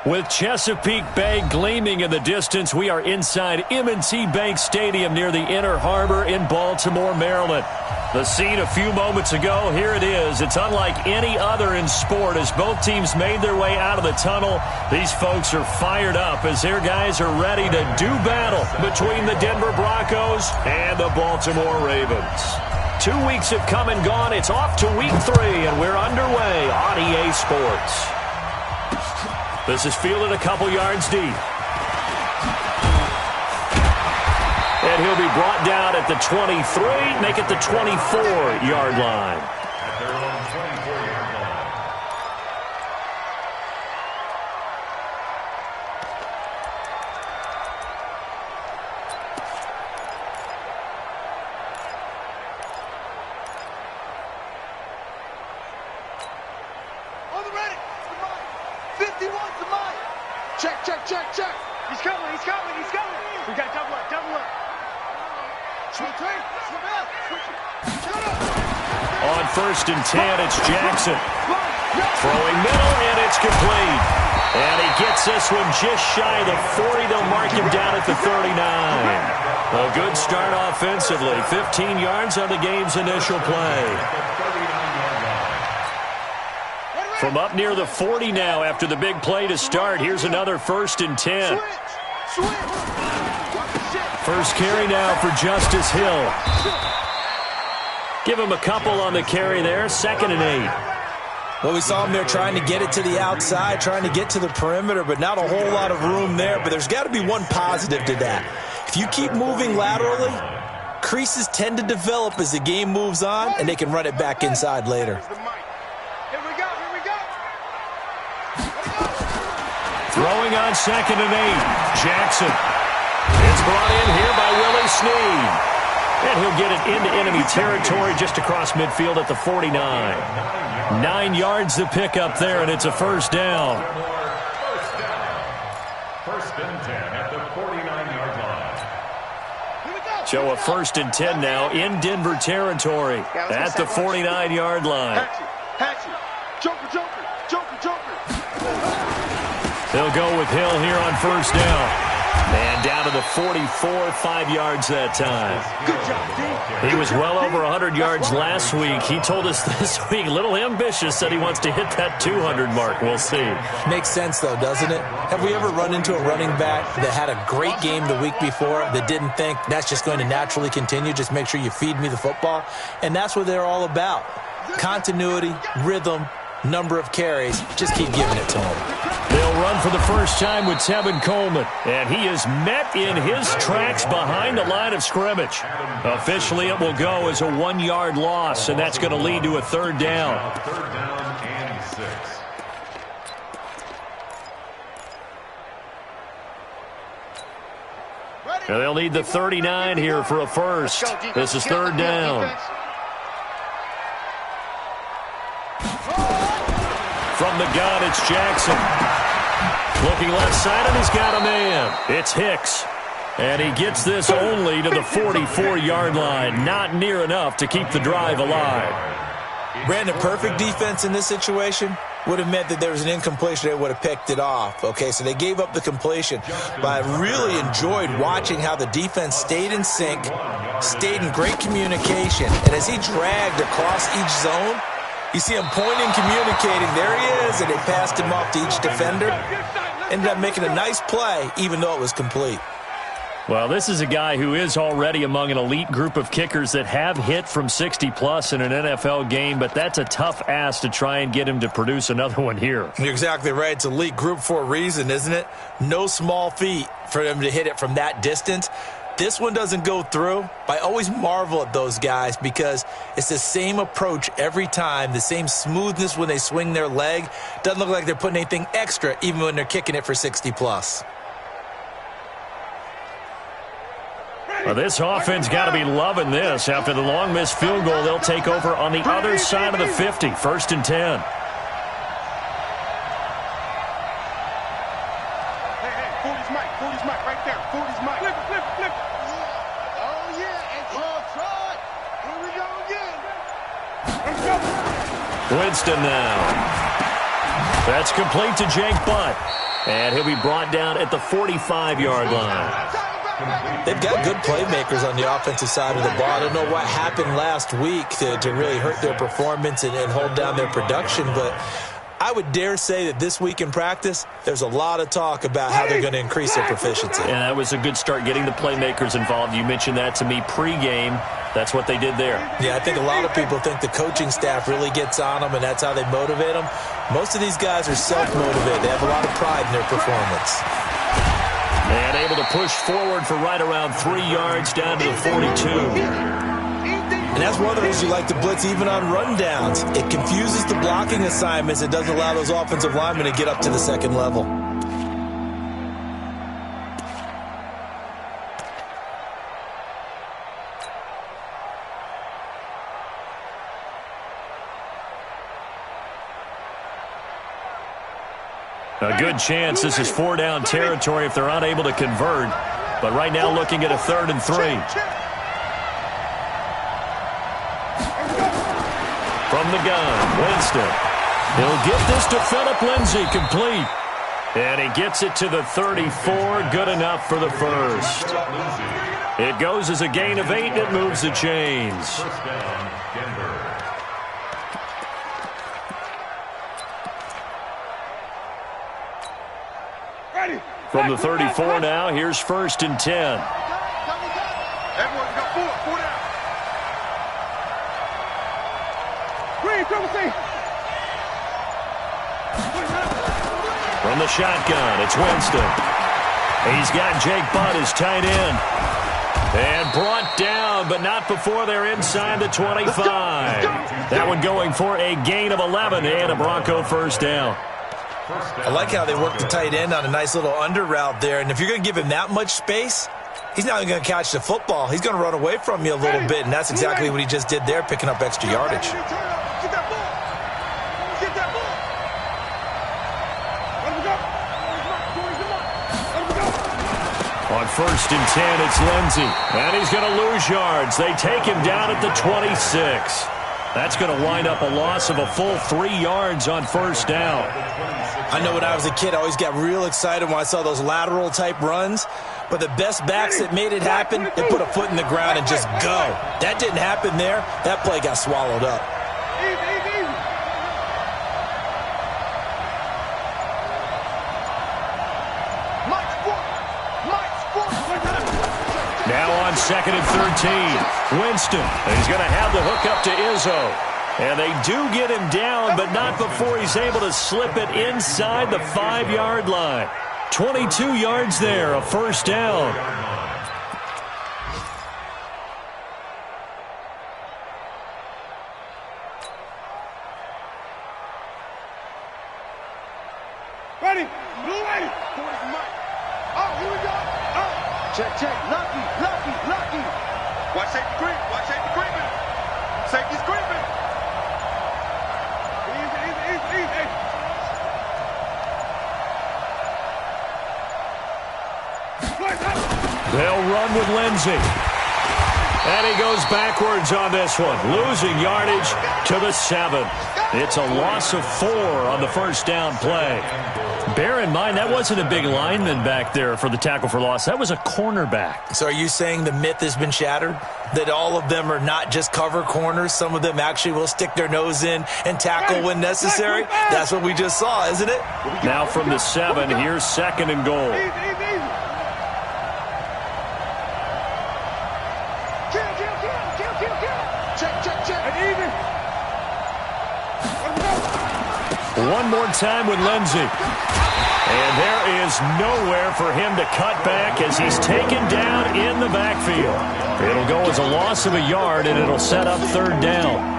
With Chesapeake Bay gleaming in the distance, we are inside M&T Bank Stadium near the Inner Harbor in Baltimore, Maryland. The scene a few moments ago, here it is. It's unlike any other in sport as both teams made their way out of the tunnel. These folks are fired up as their guys are ready to do battle between the Denver Broncos and the Baltimore Ravens. 2 weeks have come and gone. It's off to week 3, and we're underway on EA Sports. This is fielded a couple yards deep. And he'll be brought down at the 23, make it the 24-yard line. At their own 24-yard line. On the ready. 51 to mine. Check. He's coming. We got double up. On 1st and 10, it's Jackson. Throwing middle, and it's complete. And he gets this one just shy of the 40. They'll mark him down at the 39. A good start offensively. 15 yards on the game's initial play. From up near the 40 now after the big play to start. Here's another 1st and 10. First carry now for Justice Hill. Give him a couple on the carry there. 2nd and 8. Well, we saw him there trying to get it to the outside, trying to get to the perimeter, but not a whole lot of room there. But there's got to be one positive to that. If you keep moving laterally, creases tend to develop as the game moves on, and they can run it back inside later. Throwing on 2nd and 8. Jackson. It's brought in here by Willie Snead. And he'll get it into enemy territory just across midfield at the 49. 9 yards to pick up there, and it's a first down. First and 10 at the 49-yard line. So a 1st and 10 now in Denver territory at the 49-yard line. Hatchet. Joker. They'll go with Hill here on 1st down. And down to the 44, 5 yards that time. Good job, D. He was well over 100 yards last week. He told us this week, a little ambitious, said he wants to hit that 200 mark. We'll see. Makes sense, though, doesn't it? Have we ever run into a running back that had a great game the week before that didn't think that's just going to naturally continue? Just make sure you feed me the football. And that's what they're all about. Continuity, rhythm, number of carries. Just keep giving it to him. They'll run for the first time with Tevin Coleman. And he is met in his tracks behind the line of scrimmage. Officially, it will go as a 1-yard loss, and that's going to lead to a 3rd down. 3rd down and 6. Now they'll need the 39 here for a first. This is 3rd down. From the gun, it's Jackson. Looking left side, and he's got a man. It's Hicks. And he gets this only to the 44-yard line. Not near enough to keep the drive alive. Brandon, perfect defense in this situation would have meant that there was an incompletion. They would have picked it off. Okay, so they gave up the completion. But I really enjoyed watching how the defense stayed in sync, stayed in great communication. And as he dragged across each zone, you see him pointing, communicating. There he is, and they passed him off to each defender. Ended up making a nice play, even though it was complete. Well, this is a guy who is already among an elite group of kickers that have hit from 60-plus in an NFL game, but that's a tough ask to try and get him to produce another one here. You're exactly right. It's elite group for a reason, isn't it? No small feat for him to hit it from that distance. This one doesn't go through. I always marvel at those guys because it's the same approach every time, the same smoothness when they swing their leg. Doesn't look like they're putting anything extra even when they're kicking it for 60-plus. Well, this offense got to be loving this. After the long missed field goal, they'll take over on the other side of the 50, 1st and 10. Winston now. That's complete to Jake Butt. And he'll be brought down at the 45-yard line. They've got good playmakers on the offensive side of the ball. I don't know what happened last week to really hurt their performance and hold down their production, but I would dare say that this week in practice, there's a lot of talk about how they're going to increase their proficiency. Yeah, that was a good start, getting the playmakers involved. You mentioned that to me pregame. That's what they did there. Yeah, I think a lot of people think the coaching staff really gets on them, and that's how they motivate them. Most of these guys are self-motivated. They have a lot of pride in their performance. And able to push forward for right around 3 yards down to the 42. And that's one of the reasons you like to blitz even on rundowns. It confuses the blocking assignments. It doesn't allow those offensive linemen to get up to the second level. A good chance this is 4-down territory if they're unable to convert. But right now looking at a 3rd and 3. From the gun, Winston. He'll get this to Phillip Lindsay, complete. And he gets it to the 34, good enough for the first. It goes as a gain of 8, and it moves the chains. From the 34 now, here's 1st and 10. Everyone's got 4 down. From the shotgun, it's Winston. He's got Jake Butt as tight end. And brought down, but not before they're inside the 25. That one going for a gain of 11 and a Bronco first down. I like how they work the tight end on a nice little under route there. And if you're going to give him that much space, he's not even going to catch the football. He's going to run away from you a little bit, and that's exactly what he just did there, picking up extra yardage. On 1st and 10, it's Lindsay. And he's going to lose yards. They take him down at the 26. That's going to wind up a loss of a full 3 yards on 1st down. I know when I was a kid, I always got real excited when I saw those lateral-type runs. But the best backs that made it happen, they put a foot in the ground and just go. That didn't happen there. That play got swallowed up. Now on 2nd and 13, Winston. He's going to have the hook up to Izzo. And they do get him down, but not before he's able to slip it inside the 5-yard line. 22 yards there, a first down. Ready? Blue ready. Oh, here we go. Oh. Check. Lucky. Watch safety green. Safety's creeping. Easy. They'll run with Lindsay. And he goes backwards on this one, losing yardage to the 7. It's a loss of 4 on the first down play. Bear in mind, that wasn't a big lineman back there for the tackle for loss. That was a cornerback. So are you saying the myth has been shattered? That all of them are not just cover corners? Some of them actually will stick their nose in and tackle when necessary? That's what we just saw, isn't it? Now from the 7, here's 2nd and goal. Check. One more time with Lindsay. And there is nowhere for him to cut back as he's taken down in the backfield. It'll go as a loss of a yard, and it'll set up 3rd down.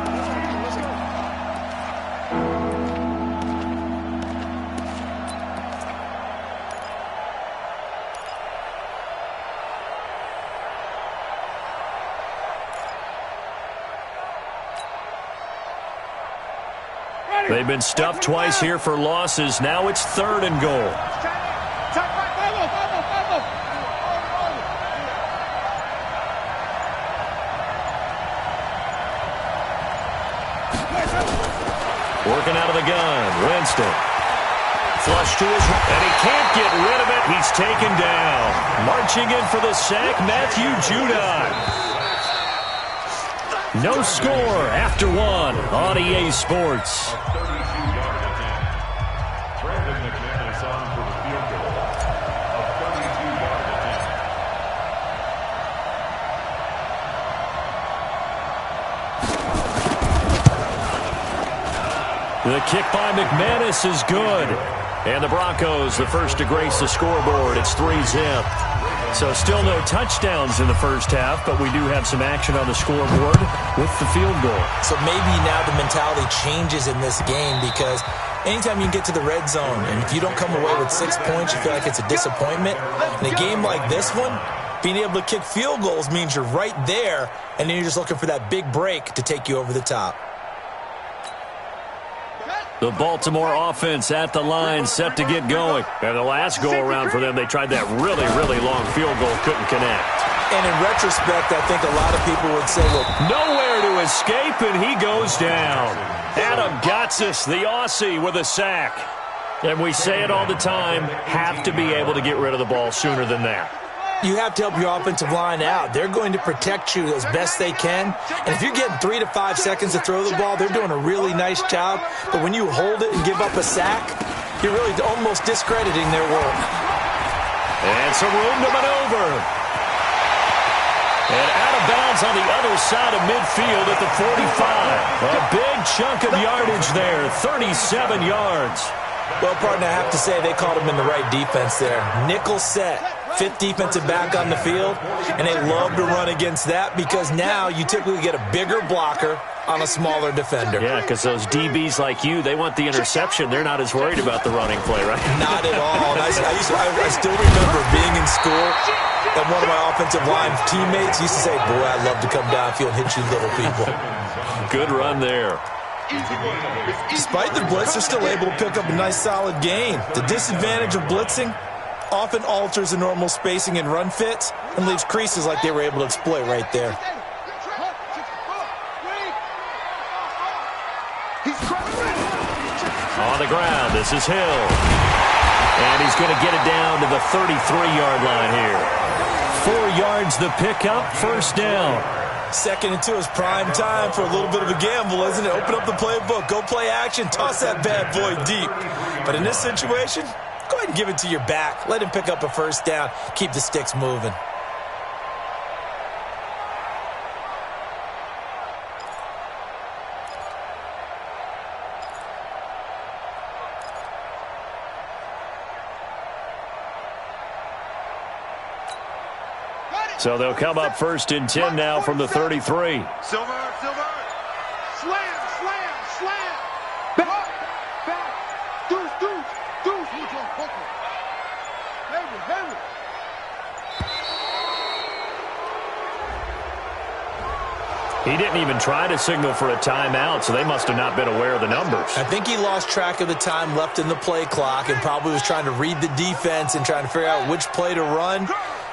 They've been stuffed twice here for losses. Now it's 3rd and goal. Working out of the gun, Winston. Flush to his right, and he can't get rid of it. He's taken down. Marching in for the sack, Matthew Judon. No score after one on EA Sports. The kick by McManus is good. And the Broncos, the first to grace the scoreboard. It's 3-zip. So still no touchdowns in the first half, but we do have some action on the scoreboard with the field goal. So maybe now the mentality changes in this game because anytime you can get to the red zone, and if you don't come away with 6 points, you feel like it's a disappointment. In a game like this one, being able to kick field goals means you're right there, and then you're just looking for that big break to take you over the top. The Baltimore offense at the line, set to get going. And the last go-around for them, they tried that really, really long field goal, couldn't connect. And in retrospect, I think a lot of people would say, well, nowhere to escape, and he goes down. Adam Gotsis, the Aussie, with a sack. And we say it all the time, have to be able to get rid of the ball sooner than that. You have to help your offensive line out. They're going to protect you as best they can. And if you're getting 3 to 5 seconds to throw the ball, they're doing a really nice job. But when you hold it and give up a sack, you're really almost discrediting their work. And some room to maneuver. And out of bounds on the other side of midfield at the 45. A big chunk of yardage there, 37 yards. Well, partner, I have to say they caught him in the right defense there. Nickel set. 5th defensive back on the field, and they love to run against that because now you typically get a bigger blocker on a smaller defender. Yeah, because those DBs like you, they want the interception. They're not as worried about the running play, right? Not at all. And I still remember being in school, and one of my offensive line teammates used to say, boy, I'd love to come downfield and hit you little people. Good run there. Despite the blitz, they're still able to pick up a nice, solid gain. The disadvantage of blitzing often alters the normal spacing and run fits and leaves creases like they were able to exploit right there. On the ground, this is Hill. And he's going to get it down to the 33-yard line here. 4 yards the pickup, first down. 2nd and 2 is prime time for a little bit of a gamble, isn't it? Open up the playbook, go play action, toss that bad boy deep. But in this situation, go ahead and give it to your back. Let him pick up a first down. Keep the sticks moving. So they'll come up 1st and 10 now from the 33. Silver. Slam. Back. Deuce. Heavy. He didn't even try to signal for a timeout, so they must have not been aware of the numbers. I think he lost track of the time left in the play clock and probably was trying to read the defense and trying to figure out which play to run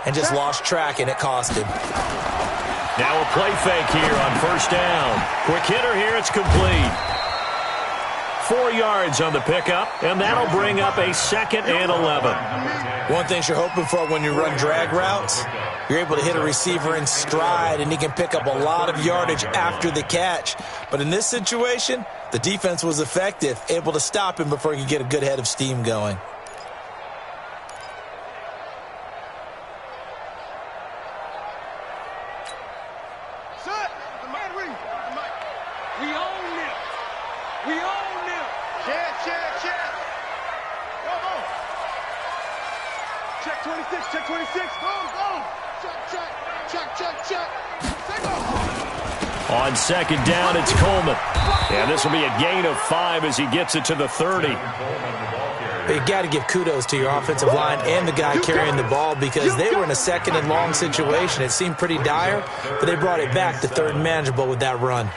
and just lost track, and it cost him. Now a play fake here on first down. Quick hitter here, it's complete. 4 yards on the pickup, and that'll bring up a 2nd and 11. One thing you're hoping for when you run drag routes, you're able to hit a receiver in stride, and he can pick up a lot of yardage after the catch. But in this situation, the defense was effective, able to stop him before he could get a good head of steam going. Check 26. Go. Check. On 2nd down, it's Coleman. And this will be a gain of 5 as he gets it to the 30. You got to give kudos to your offensive line and the guy carrying the ball because they were in a 2nd and long situation. It seemed pretty dire, but they brought it back to 3rd and manageable with that run.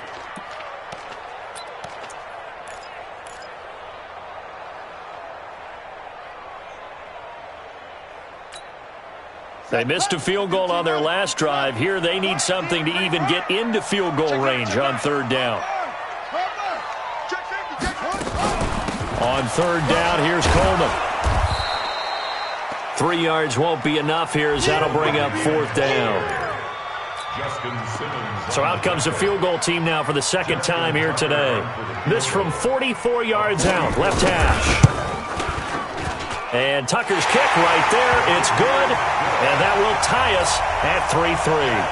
They missed a field goal on their last drive. Here they need something to even get into field goal range on 3rd down. On third down, here's Coleman. 3 yards won't be enough here as that'll bring up fourth down. So out comes the field goal team now for the second time here today. This from 44 yards out, left hash. And Tucker's kick right there. It's good, and that will tie us at 3-3.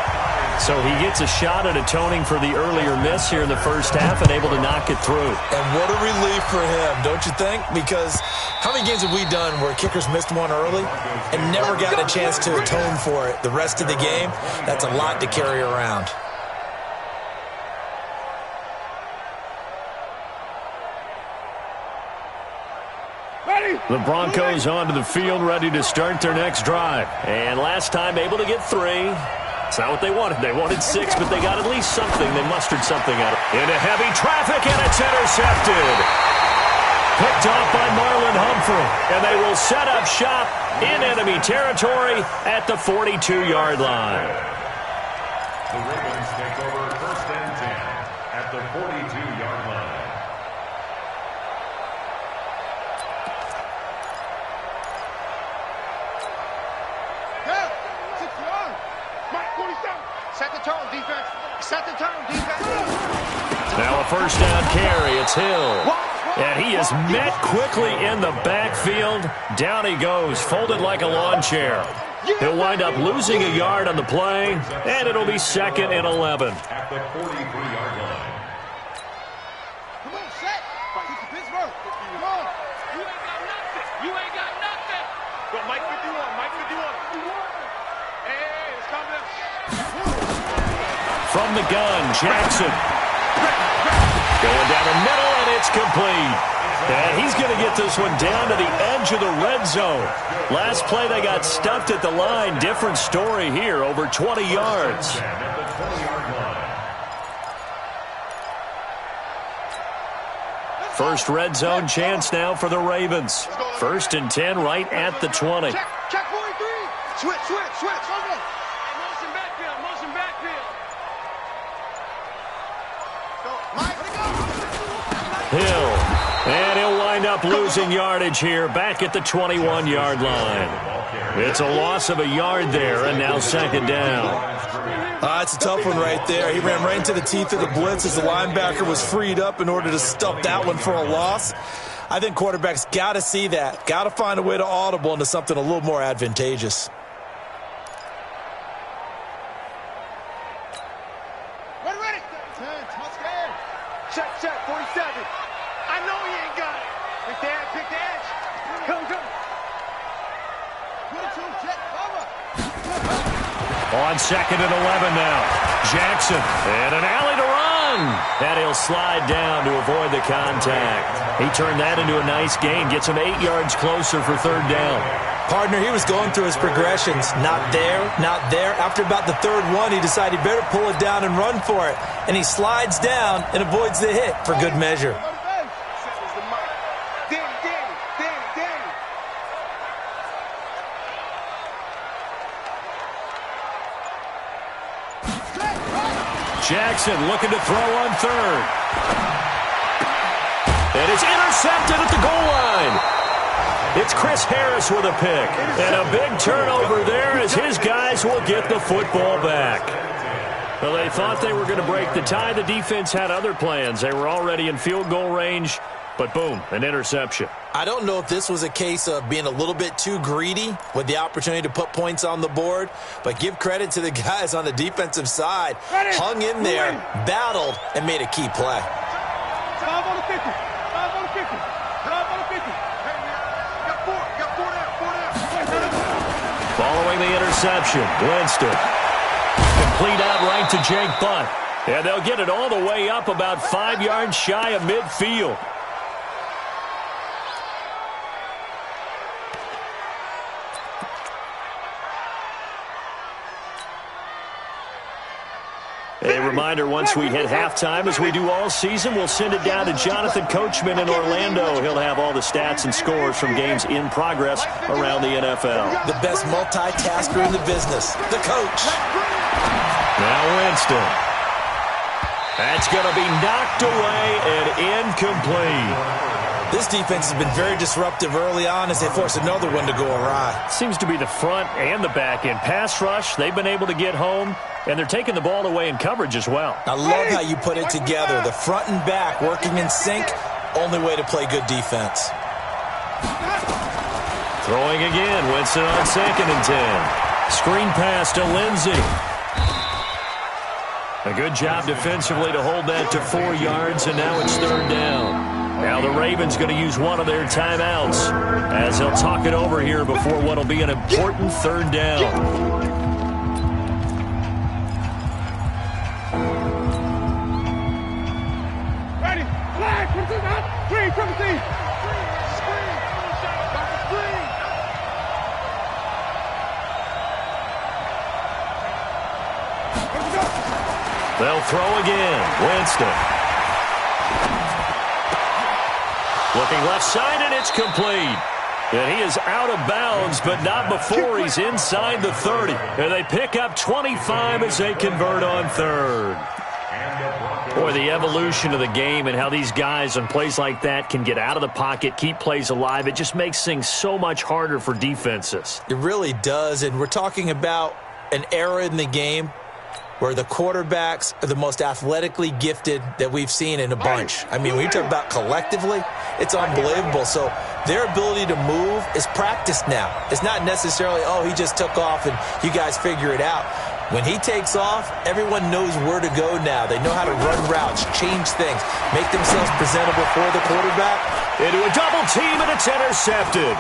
So he gets a shot at atoning for the earlier miss here in the first half and able to knock it through. And what a relief for him, don't you think? Because how many games have we done where kickers missed one early and never gotten a chance to atone for it the rest of the game? That's a lot to carry around. The Broncos onto the field, ready to start their next drive. And last time able to get 3. It's not what they wanted. They wanted 6, but they got at least something. They mustered something out of it. Into heavy traffic, and it's intercepted. Picked off by Marlon Humphrey. And they will set up shop in enemy territory at the 42-yard line. The Ravens take over first and 10 at the 42-yard line. Set the tone, defense. Set the tone, defense. Now a first down carry. It's Hill. And he is met quickly in the backfield. Down he goes, folded like a lawn chair. He'll wind up losing a yard on the play, and it'll be 2nd and 11. At the 43-yard line. Come on, set. Get to Pittsburgh. Come on. You ain't got nothing. You ain't got nothing. Go, Mike 51. Mike 51. Hey, it's coming up. From the gun, Jackson. Going down the middle, and it's complete. And he's going to get this one down to the edge of the red zone. Last play, they got stuffed at the line. Different story here, over 20 yards. First red zone chance now for the Ravens. 1st and 10 right at the 20. Check 43. Switch. Okay. Motion backfield. Hill. And he'll wind up losing yardage here back at the 21-yard line. It's a loss of a yard there, and now 2nd down. It's a tough one right there. He ran right into the teeth of the blitz as the linebacker was freed up in order to stuff that one for a loss. I think quarterbacks got to see that. Got to find a way to audible into something a little more advantageous. Ready. 10, touchdown. Check, 47. I know he ain't got it. Pick the edge. Come. 22, check, cover. On 2nd and 11 now. Jackson. And an alley to run. And he'll slide down to avoid the contact. He turned that into a nice gain. Gets him 8 yards closer for 3rd down. Partner, he was going through his progressions. Not there. After about the 3rd one, he decided he better pull it down and run for it. And he slides down and avoids the hit for good measure. Jackson looking to throw on 3rd. And it's intercepted at the goal line. It's Chris Harris with a pick. And a big turnover there as his guys will get the football back. Well, they thought they were going to break the tie. The defense had other plans. They were already in field goal range. But boom, an interception. I don't know if this was a case of being a little bit too greedy with the opportunity to put points on the board, but give credit to the guys on the defensive side. Hung in there, battled, and made a key play. 5 on the 50. 5 on the 50. 5 on the 50. Hey, man. Got four down. Following the interception, Winston. Complete out right to Jake Butt. And they'll get it all the way up about 5 yards shy of midfield. A reminder, once we hit halftime, as we do all season, we'll send it down to Jonathan Coachman in Orlando. He'll have all the stats and scores from games in progress around the NFL. The best multitasker in the business, the coach. Now Winston. That's going to be knocked away and incomplete. This defense has been very disruptive early on as they force another one to go awry. Seems to be the front and the back end. Pass rush, they've been able to get home, and they're taking the ball away in coverage as well. I love how you put it together. The front and back working in sync, only way to play good defense. Throwing again, Winston on 2nd and 10. Screen pass to Lindsey. A good job defensively to hold that to 4 yards, and now it's 3rd down. Now the Ravens going to use one of their timeouts as they'll talk it over here before what will be an important 3rd down. Ready, flag, screen, screen, screen. They'll throw again. Winston. Looking left side, and it's complete. And he is out of bounds, but not before he's inside the 30. And they pick up 25 as they convert on 3rd. Boy, the evolution of the game and how these guys on plays like that can get out of the pocket, keep plays alive, it just makes things so much harder for defenses. It really does, and we're talking about an era in the game where the quarterbacks are the most athletically gifted that we've seen in a bunch. I mean, when you talk about collectively, it's unbelievable. So their ability to move is practiced now. It's not necessarily, oh, he just took off and you guys figure it out. When he takes off, everyone knows where to go now. They know how to run routes, change things, make themselves presentable for the quarterback. Into a double team, and it's intercepted.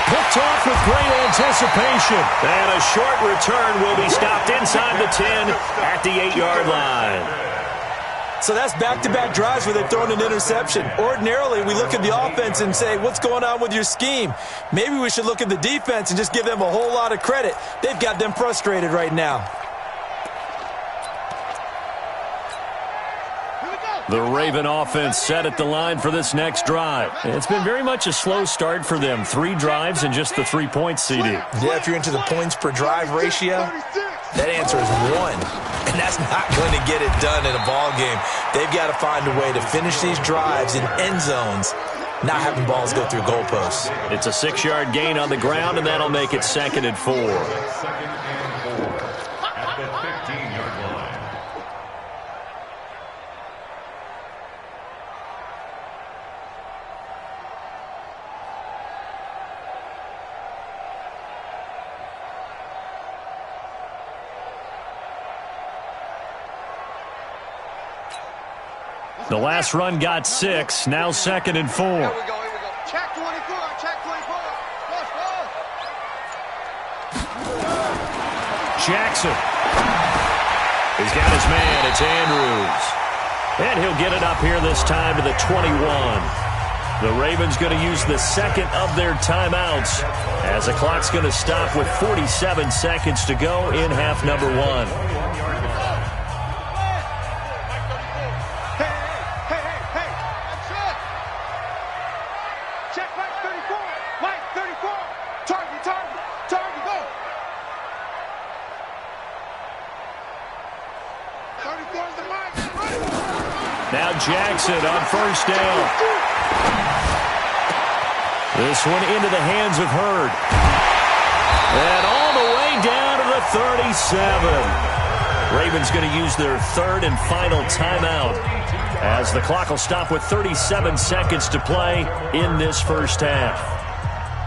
Picked off with great anticipation. And a short return will be stopped inside the 10 at the 8-yard line. So that's back-to-back drives where they've thrown an interception. Ordinarily, we look at the offense and say, what's going on with your scheme? Maybe we should look at the defense and just give them a whole lot of credit. They've got them frustrated right now. The Raven offense set at the line for this next drive. It's been very much a slow start for them. 3 drives and just the 3 points, CD. Yeah, if you're into the points per drive ratio, that answer is 1. And that's not going to get it done in a ball game. They've got to find a way to finish these drives in end zones, not having balls go through goalposts. It's a 6-yard gain on the ground, and that'll make it 2nd and 4. 2nd and 4 at the 15-yard line. The last run got 6, now 2nd and 4. Here we go. Check 24, check 24. Jackson. He's got his man. It's Andrews. And he'll get it up here this time to the 21. The Ravens going to use the 2nd of their timeouts as the clock's going to stop with 47 seconds to go in half number 1. Now Jackson on 1st down. This one into the hands of Hurd. And all the way down to the 37. Ravens going to use their 3rd and final timeout as the clock will stop with 37 seconds to play in this first half.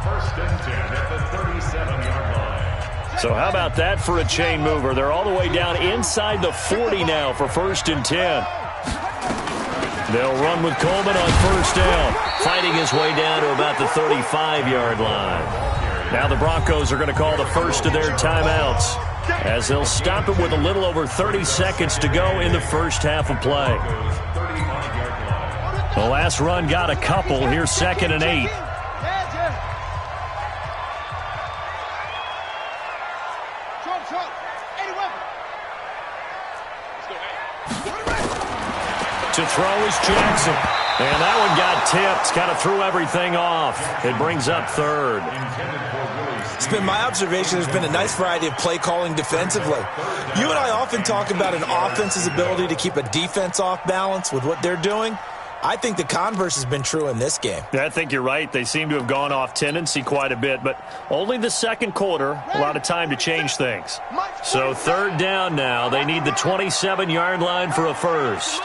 1st and 10 at the 37-yard line. So how about that for a chain mover? They're all the way down inside the 40 now for 1st and 10. They'll run with Coleman on 1st down, fighting his way down to about the 35-yard line. Now the Broncos are going to call the first of their timeouts as they'll stop it with a little over 30 seconds to go in the first half of play. The last run got a couple. Here's 2nd and 8. To throw is Jackson. And that one got tipped. Kind of threw everything off. It brings up 3rd. It's been my observation there's been a nice variety of play calling defensively. You and I often talk about an offense's ability to keep a defense off balance with what they're doing. I think the converse has been true in this game. Yeah, I think you're right. They seem to have gone off tendency quite a bit, but only the second quarter, a lot of time to change things. So third down now. They need the 27-yard line for a first.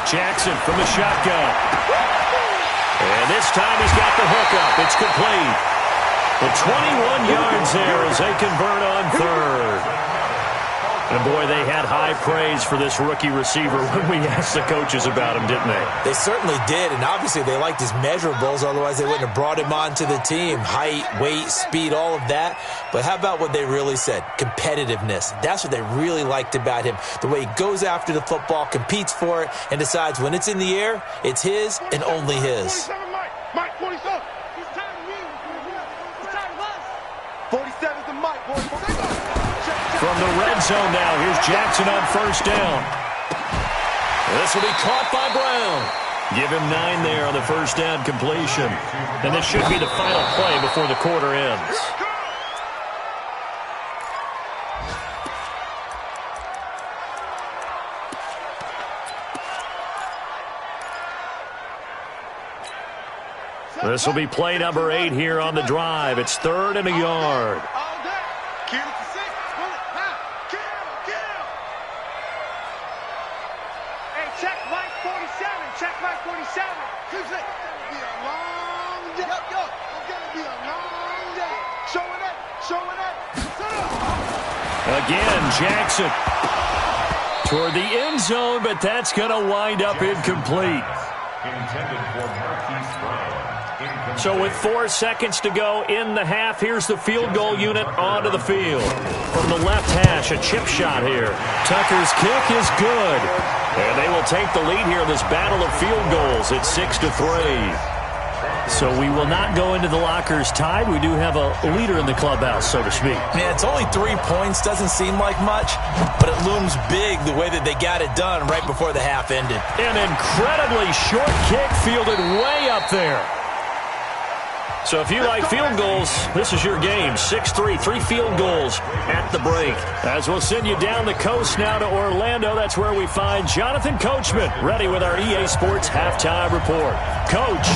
Jackson from the shotgun. And this time he's got the hookup. It's complete. The 21 yards there as they convert on third. And, boy, they had high praise for this rookie receiver when we asked the coaches about him, didn't they? They certainly did, and obviously they liked his measurables. Otherwise, they wouldn't have brought him onto the team. Height, weight, speed, all of that. But how about what they really said? Competitiveness. That's what they really liked about him. The way he goes after the football, competes for it, and decides when it's in the air, it's his and only his. 47's the mic, boys. From the red zone now, here's Jackson on first down. This will be caught by Brown. Give him 9 there on the first down completion. And this should be the final play before the quarter ends. This will be play number 8 here on the drive. It's 3rd and a yard. Check Mike 47. Check Mike 47. It's gonna be a long day. It's gonna be a long day. Showing it. Showing it. Again, Jackson toward the end zone, but that's going to wind up incomplete. Intended for Marquise Brown. So with 4 seconds to go in the half, here's the field goal unit onto the field. From the left hash, a chip shot here. Tucker's kick is good. And they will take the lead here in this battle of field goals. It's 6-3. So we will not go into the lockers tied. We do have a leader in the clubhouse, so to speak. Yeah, it's only 3 points. Doesn't seem like much, but it looms big the way that they got it done right before the half ended. An incredibly short kick fielded way up there. So if you like field goals, this is your game. 6-3, 3 field goals at the break. As we'll send you down the coast now to Orlando, that's where we find Jonathan Coachman, ready with our EA Sports Halftime Report. Coach.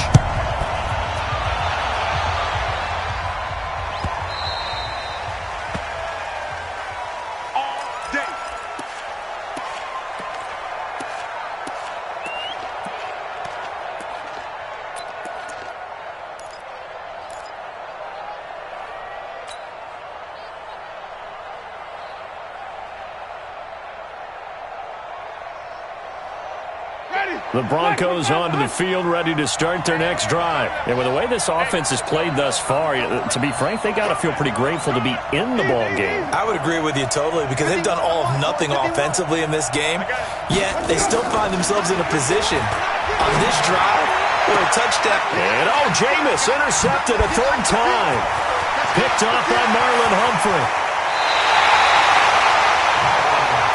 The Broncos onto the field, ready to start their next drive. And with the way this offense has played thus far, to be frank, they got to feel pretty grateful to be in the ball game. I would agree with you totally because they've done all of nothing offensively in this game, yet they still find themselves in a position on this drive for a touchdown. And Jameis intercepted a 3rd time. Picked off by Marlon Humphrey.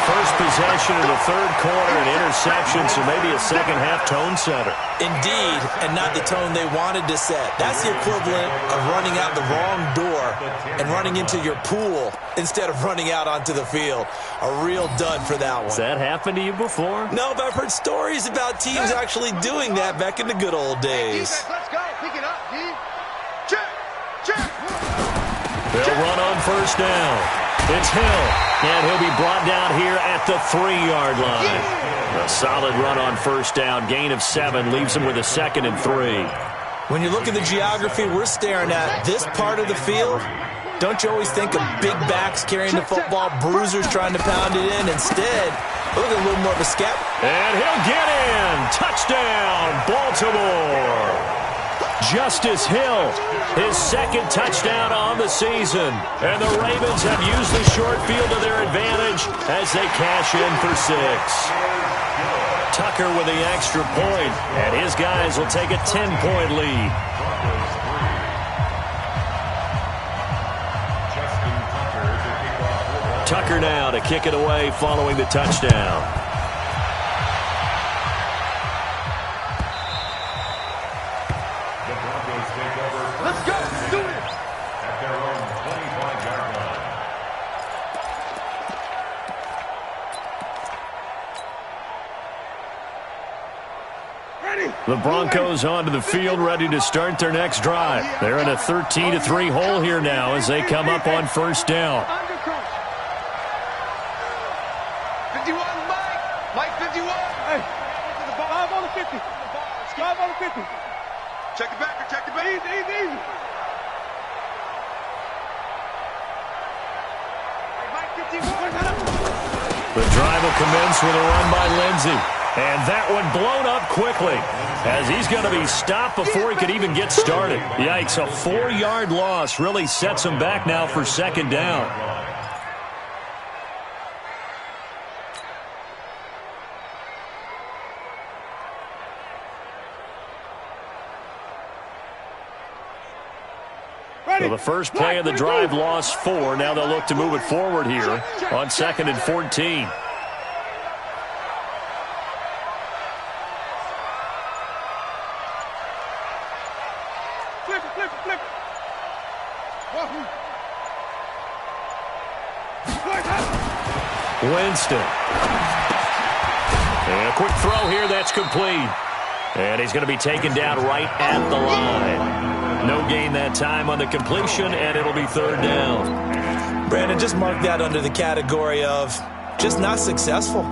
First possession of the 3rd quarter, an interception, so maybe a second-half tone setter. Indeed, and not the tone they wanted to set. That's the equivalent of running out the wrong door and running into your pool instead of running out onto the field. A real dud for that one. Has that happened to you before? No, but I've heard stories about teams actually doing that back in the good old days. Let's go. Pick it up, D. Check. Check. They'll run on first down. It's Hill, and he'll be brought down here at the 3-yard line. A solid run on first down, gain of 7, leaves him with a 2nd and 3. When you look at the geography we're staring at, this part of the field, don't you always think of big backs carrying the football, bruisers trying to pound it in? Instead, look at a little more of a scat. And he'll get in. Touchdown, Baltimore. Justice Hill, his 2nd touchdown on the season. And the Ravens have used the short field to their advantage as they cash in for 6. Tucker with the extra point, and his guys will take a 10-point lead. Tucker now to kick it away following the touchdown. Let's go. Do it. At their own 25-yard The Broncos onto the field, ready to start their next drive. They're in a 13-3 hole here now as they come up on first down. 51, Mike 51. Hey, 5 on the 50. 5 on the 50. Check it back. Easy. Mike 51. The drive will commence with a run by Lindsey. And that one blown up quickly as he's going to be stopped before he could even get started. Yikes, a 4-yard loss really sets him back now for second down. So the first play of the drive lost 4. Now they'll look to move it forward here on 2nd and 14. Flip it. Winston. And a quick throw here that's complete. And he's going to be taken down right at the line. No gain that time on the completion, and it'll be third down. Brandon, just mark that under the category of just not successful.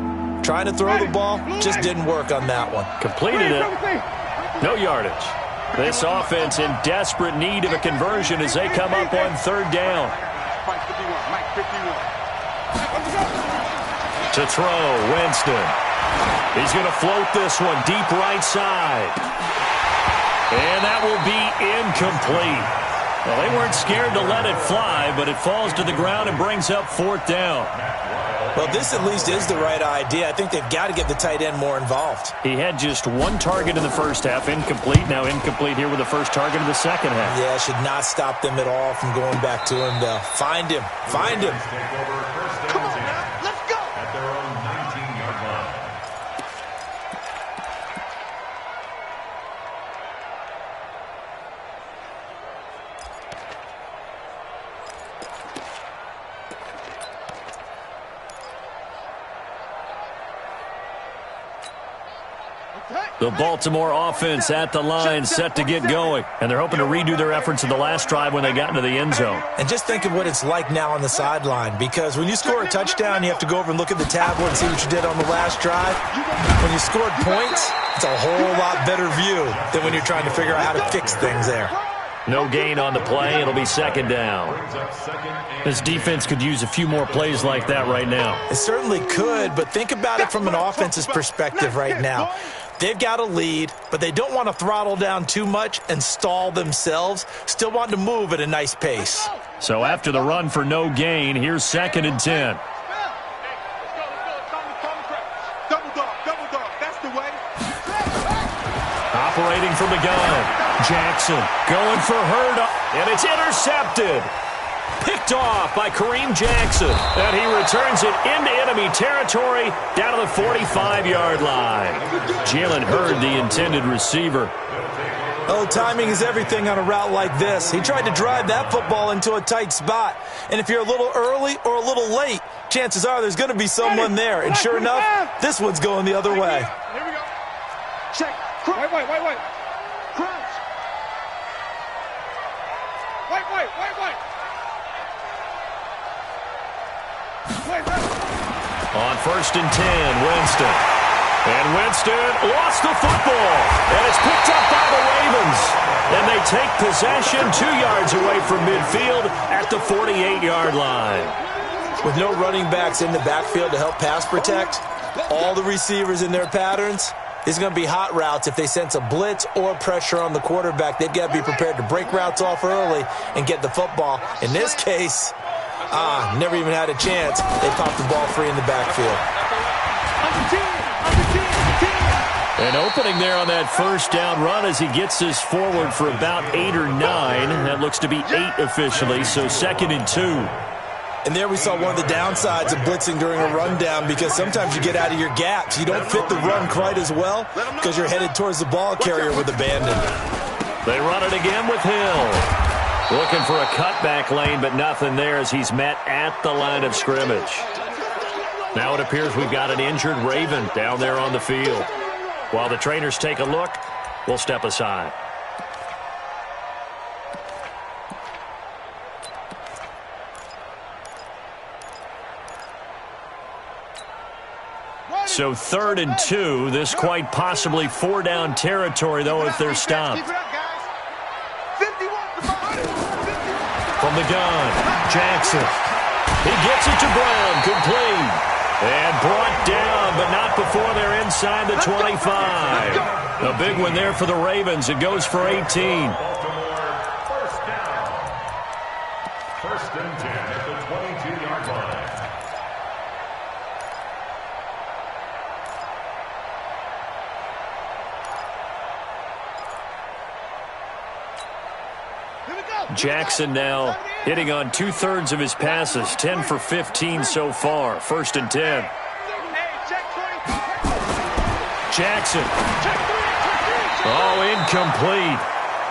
Trying to throw the ball, just didn't work on that one. Completed it. No yardage. This offense in desperate need of a conversion as they come up on third down. Mike 51. To throw, Winston. He's going to float this one deep right side. And that will be incomplete. Well, they weren't scared to let it fly, but it falls to the ground and brings up fourth down. Well, this at least is the right idea. I think they've got to get the tight end more involved. He had just one target in the first half, incomplete. Now incomplete here with the first target of the second half. Yeah, should not stop them at all from going back to him, though. Find him. Come on now, let's go. At their own 19-yard line. The Baltimore offense at the line, set to get going. And they're hoping to redo their efforts in the last drive when they got into the end zone. And just think of what it's like now on the sideline, because when you score a touchdown, you have to go over and look at the tablet and see what you did on the last drive. When you scored points, it's a whole lot better view than when you're trying to figure out how to fix things there. No gain on the play. It'll be second down. This defense could use a few more plays like that right now. It certainly could, but think about it from an offense's perspective right now. They've got a lead, but they don't want to throttle down too much and stall themselves. Still want to move at a nice pace. So after the run for no gain, here's 2nd and 10. Double dog. That's the way. Operating from the gun. Jackson going for Hurd, and it's intercepted. Picked off by Kareem Jackson, and he returns it into enemy territory down to the 45-yard line. Jalen Hurd, the intended receiver. Oh, timing is everything on a route like this. He tried to drive that football into a tight spot, and if you're a little early or a little late, chances are there's going to be someone there, and sure enough, this one's going the other way. Here we go. Check. Wait. Crouch. Wait. On 1st and 10, Winston. And Winston lost the football. And it's picked up by the Ravens. And they take possession 2 yards away from midfield at the 48-yard line. With no running backs in the backfield to help pass protect, all the receivers in their patterns, these are going to be hot routes. If they sense a blitz or pressure on the quarterback, they've got to be prepared to break routes off early and get the football. In this case, never even had a chance. They popped the ball free in the backfield. An opening there on that first down run as he gets this forward for about 8 or 9. That looks to be 8 officially, so 2nd and 2. And there we saw one of the downsides of blitzing during a rundown, because sometimes you get out of your gaps. You don't fit the run quite as well because you're headed towards the ball carrier with abandon. They run it again with Hill. Looking for a cutback lane, but nothing there as he's met at the line of scrimmage. Now it appears we've got an injured Raven down there on the field. While the trainers take a look, we'll step aside. So 3rd and 2. This quite possibly 4-down territory, though, if they're stopped. From the gun, Jackson. He gets it to Brown, complete. And brought down, but not before they're inside the 25. A big one there for the Ravens. It goes for 18. First down. 1st and 10 at the 22-yard line. Jackson now hitting on 2/3 of his passes, 10 for 15 so far. 1st and 10. Jackson. Oh, incomplete.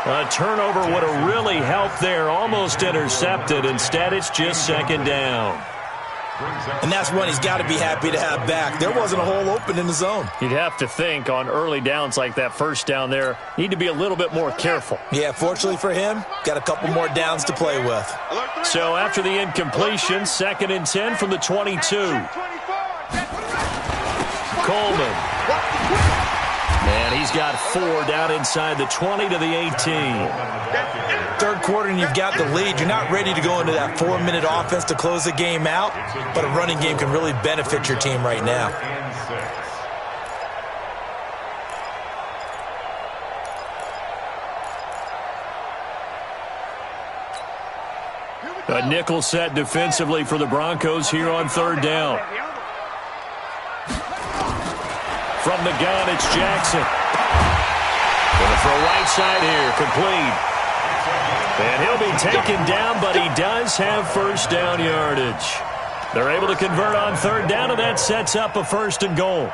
A turnover would have really helped there. Almost intercepted. Instead, it's just 2nd down. And that's one he's got to be happy to have back. There wasn't a hole open in the zone. You'd have to think on early downs like that 1st down there, need to be a little bit more careful. Yeah, fortunately for him, got a couple more downs to play with. So after the incompletion, 2nd and 10 from the 22. Coleman. And he's got 4 down inside the 20 to the 18. 3rd quarter and you've got the lead. You're not ready to go into that 4-minute offense to close the game out, but a running game can really benefit your team right now. A nickel set defensively for the Broncos here on 3rd down. From the gun, it's Jackson. Gonna throw right side here, complete. And he'll be taken down, but he does have 1st down yardage. They're able to convert on 3rd down, and that sets up a 1st and goal.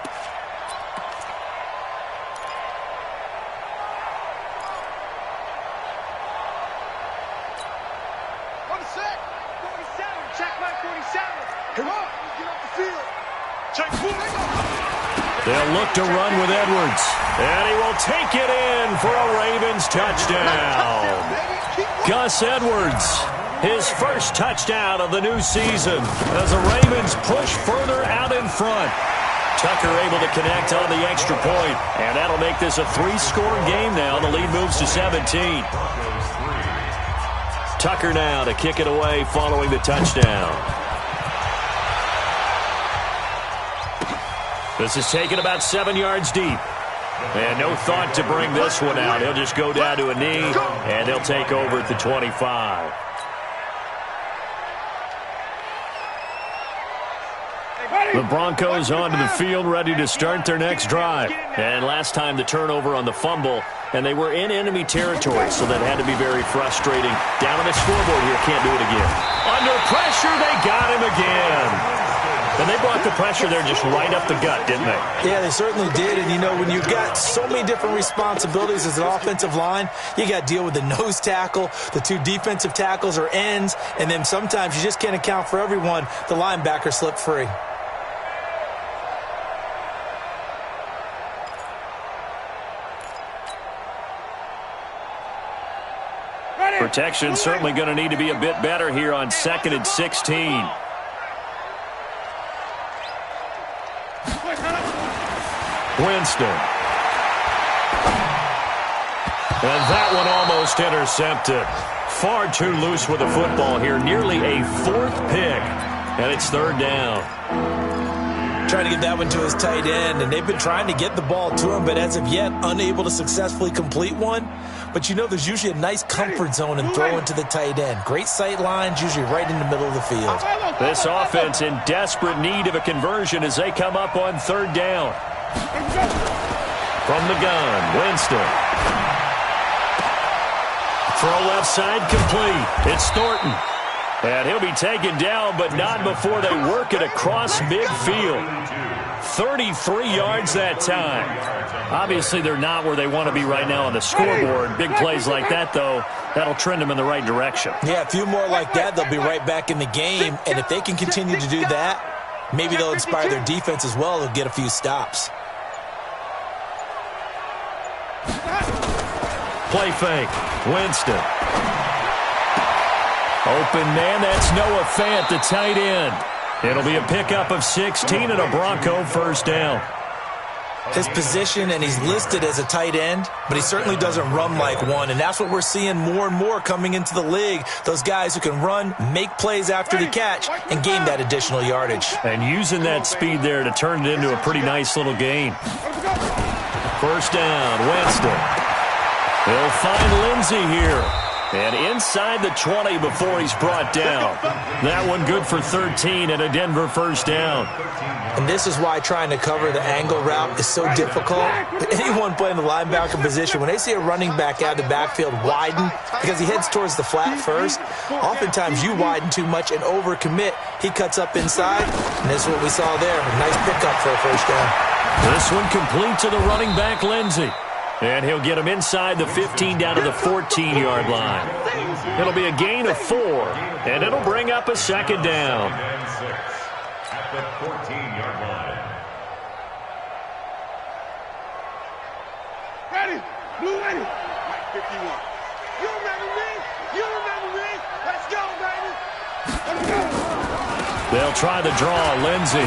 They'll look to run with Edwards. And he will take it in for a Ravens touchdown. Gus Edwards, his 1st touchdown of the new season as the Ravens push further out in front. Tucker able to connect on the extra point, and that'll make this a 3-score game now. The lead moves to 17. Tucker now to kick it away following the touchdown. This is taken about 7 yards deep. And no thought to bring this one out. He'll just go down to a knee, and they'll take over at the 25. The Broncos onto the field, ready to start their next drive. And last time the turnover on the fumble, and they were in enemy territory, so that had to be very frustrating. Down on the scoreboard here, can't do it again. Under pressure, they got him again. And they brought the pressure there just right up the gut, didn't they? Yeah, they certainly did. And, you know, when you've got so many different responsibilities as an offensive line, you got to deal with the nose tackle, the 2 defensive tackles or ends, and then sometimes you just can't account for everyone. The linebacker slipped free. Protection certainly going to need to be a bit better here on 2nd and 16. Winston. And that one almost intercepted. Far too loose with the football here. Nearly a 4th pick. And it's 3rd down. Trying to get that one to his tight end, and they've been trying to get the ball to him, but as of yet, unable to successfully complete one. But you know there's usually a nice comfort zone in throwing to the tight end. Great sight lines, usually right in the middle of the field. This offense in desperate need of a conversion as they come up on 3rd down. From the gun, Winston. Throw left side complete. It's Thornton. And he'll be taken down, but not before they work it across midfield. 33 yards that time. Obviously, they're not where they want to be right now on the scoreboard. Big plays like that, though, that'll trend them in the right direction. Yeah, a few more like that, they'll be right back in the game. And if they can continue to do that, maybe they'll inspire their defense as well. They'll get a few stops. Play fake. Winston. Open man, that's Noah Fant, the tight end. It'll be a pickup of 16 and a Bronco first down. His position, and he's listed as a tight end, but he certainly doesn't run like one, and that's what we're seeing more and more coming into the league. Those guys who can run, make plays after the catch, and gain that additional yardage. And using that speed there to turn it into a pretty nice little gain. First down, Winston. He'll find Lindsey here. And inside the 20 before he's brought down. That one good for 13 and a Denver first down. And this is why trying to cover the angle route is so difficult. Anyone playing the linebacker position, when they see a running back out of the backfield widen because he heads towards the flat first, oftentimes you widen too much and overcommit. He cuts up inside, and this is what we saw there. A nice pickup for a first down. This one complete to the running back, Lindsey. And he'll get him inside the 15 down to the 14-yard line. It'll be a gain of 4, and it'll bring up a second down. At the 14-yard line. Ready? Blue ready. Mike 51. You remember me? You remember me? Let's go, baby. Let's go. They'll try the draw, Lindsey.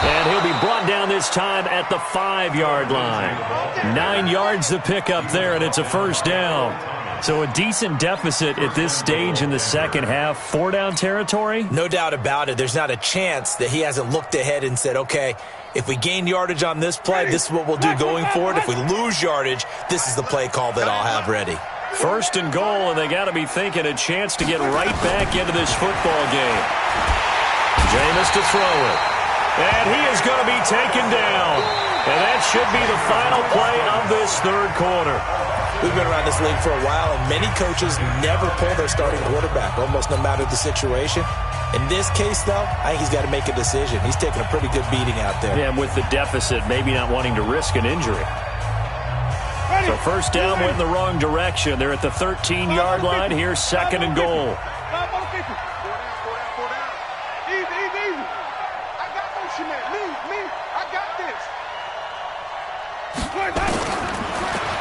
And he'll be brought down this time at the 5-yard line. 9 yards to pick up there, and it's a first down. So a decent deficit at this stage in the second half. 4-down territory? No doubt about it. There's not a chance that he hasn't looked ahead and said, okay, if we gain yardage on this play, this is what we'll do going forward. If we lose yardage, this is the play call that I'll have ready. First and goal, and they got to be thinking a chance to get right back into this football game. Jameis to throw it. And he is going to be taken down. And that should be the final play of this third quarter. We've been around this league for a while, and many coaches never pull their starting quarterback, almost no matter the situation. In this case, though, I think he's got to make a decision. He's taking a pretty good beating out there. Yeah, and with the deficit, maybe not wanting to risk an injury. So first down went in the wrong direction. They're at the 13-yard line. Here's second and goal.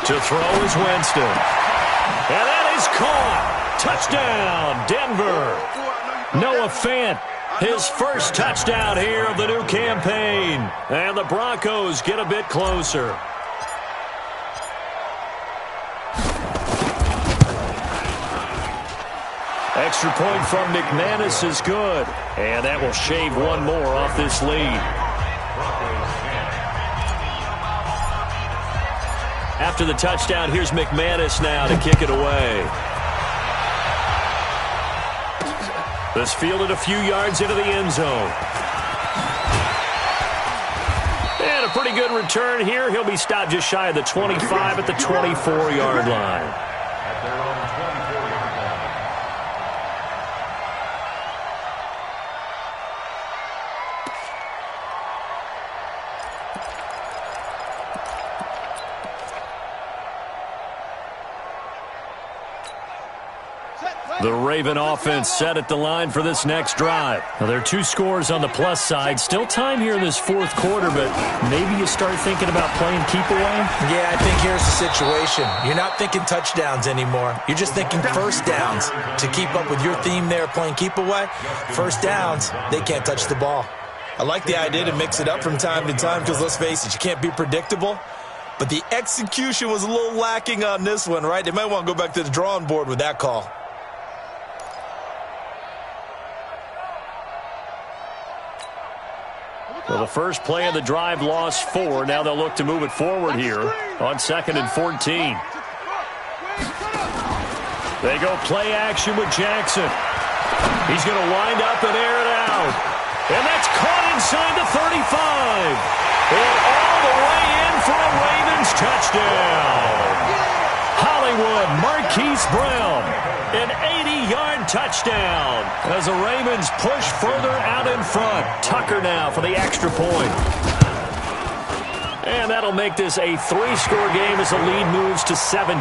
To throw is Winston. And that is caught. Touchdown, Denver. Noah Fant, his first touchdown here of the new campaign. And the Broncos get a bit closer. Extra point from McManus is good. And that will shave one more off this lead. After the touchdown, here's McManus now to kick it away. This fielded a few yards into the end zone. And a pretty good return here. He'll be stopped just shy of the 25 at the 24-yard line. At their own 24-yard line. The Raven offense set at the line for this next drive. Now, there are 2 scores on the plus side. Still time here in this fourth quarter, but maybe you start thinking about playing keep away? Yeah, I think here's the situation. You're not thinking touchdowns anymore. You're just thinking first downs. To keep up with your theme there, playing keep away, first downs, they can't touch the ball. I like the idea to mix it up from time to time because, let's face it, you can't be predictable. But the execution was a little lacking on this one, right? They might want to go back to the drawing board with that call. Well, the first play of the drive lost 4. Now they'll look to move it forward here on 2nd and 14. They go play action with Jackson. He's going to wind up and air it out. And that's caught inside the 35. And all the way in for a Ravens touchdown. Hollywood Marquise Brown. An 80-yard touchdown as the Ravens push further out in front. Tucker now for the extra point. And that'll make this a 3-score game as the lead moves to 17.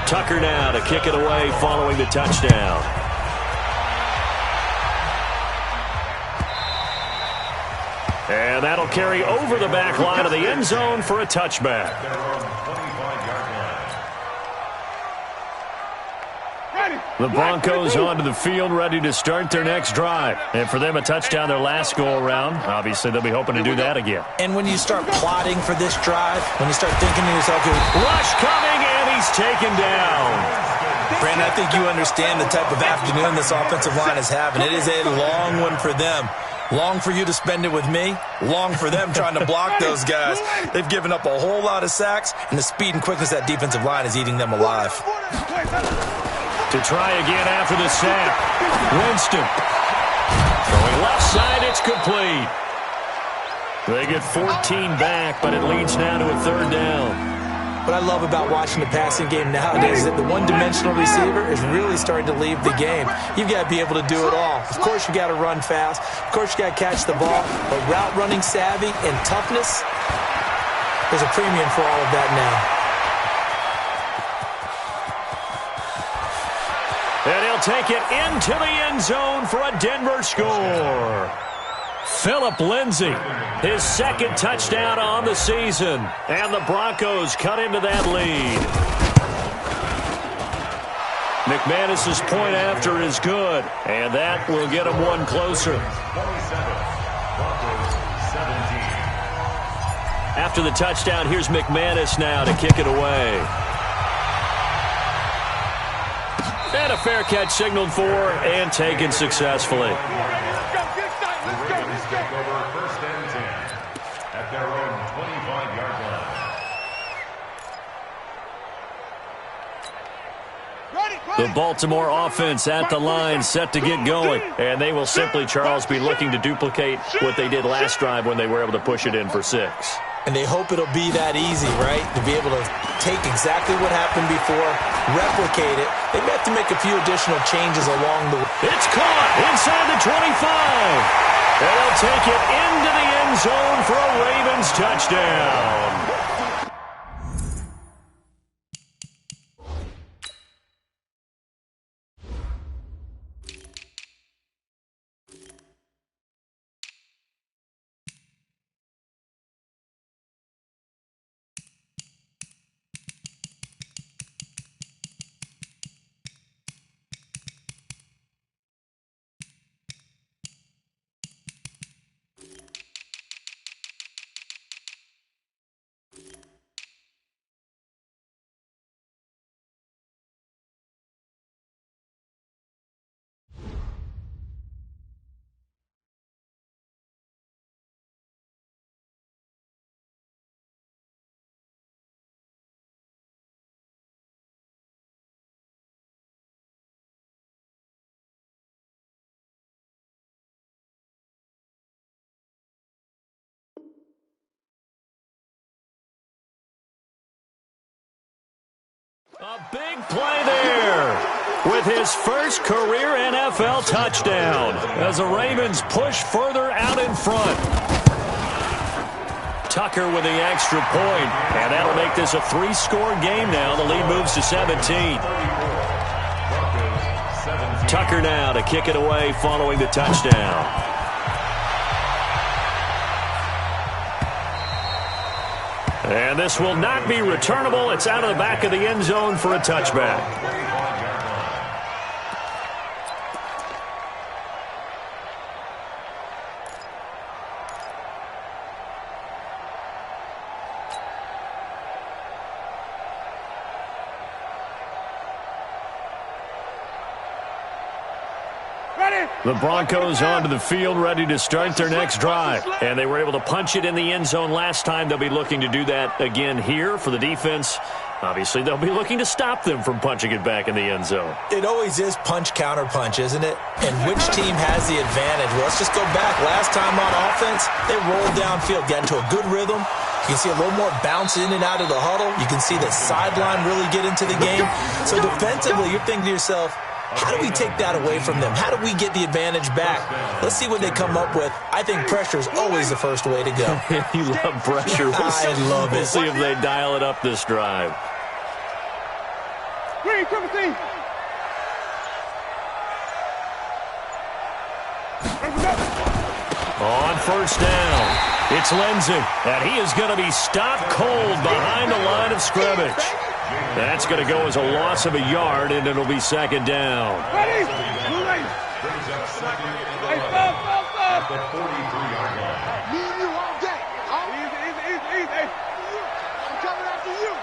Tucker now to kick it away following the touchdown. And that'll carry over the back line of the end zone for a touchback. The Broncos onto the field, ready to start their next drive. And for them, a touchdown their last go-around. Obviously, they'll be hoping to do that again. And when you start plotting for this drive, when you start thinking to yourself, rush coming, and he's taken down. Brandon, I think you understand the type of afternoon this offensive line is having. It is a long one for them. Long for you to spend it with me. Long for them trying to block those guys. They've given up a whole lot of sacks, and the speed and quickness of that defensive line is eating them alive. To try again after the snap. Winston. Throwing left side, it's complete. They get 14 back, but it leads now to a third down. What I love about watching the passing game nowadays is that the one-dimensional receiver is really starting to leave the game. You've got to be able to do it all. Of course, you got to run fast. Of course, you got to catch the ball. But route running savvy and toughness, there's a premium for all of that now. And he'll take it into the end zone for a Denver score. Phillip Lindsay, his second touchdown on the season. And the Broncos cut into that lead. McManus's point after is good, and that will get him one closer. After the touchdown, here's McManus now to kick it away. And a fair catch signaled for and taken successfully. The Baltimore offense at the line, set to get going. And they will simply, Charles, be looking to duplicate what they did last drive when they were able to push it in for 6. And they hope it'll be that easy, right? To be able to take exactly what happened before, replicate it. They may have to make a few additional changes along the way. It's caught inside the 25. And they'll take it into the end zone for a Ravens touchdown. A big play there with his first career NFL touchdown as the Ravens push further out in front. Tucker with the extra point, and that'll make this a 3-score game now. The lead moves to 17. Tucker now to kick it away following the touchdown. And this will not be returnable. It's out of the back of the end zone for a touchback. The Broncos onto the field, ready to start their next drive. And they were able to punch it in the end zone last time. They'll be looking to do that again here for the defense. Obviously, they'll be looking to stop them from punching it back in the end zone. It always is punch, counter punch, isn't it? And which team has the advantage? Well, let's just go back. Last time on offense, they rolled downfield, got into a good rhythm. You can see a little more bounce in and out of the huddle. You can see the sideline really get into the game. So defensively, you're thinking to yourself, how do we take that away from them? How do we get the advantage back? Let's see what they come up with. I think pressure is always the first way to go. You love pressure. I love it. We'll see if they dial it up this drive. Green, Timothy. On first down, it's Lindsey, and he is going to be stopped cold behind the line of scrimmage. That's going to go as a loss of a yard, and it'll be second down. Ready? At the 43-yard line. Me and you all day. Easy. I'm coming after you.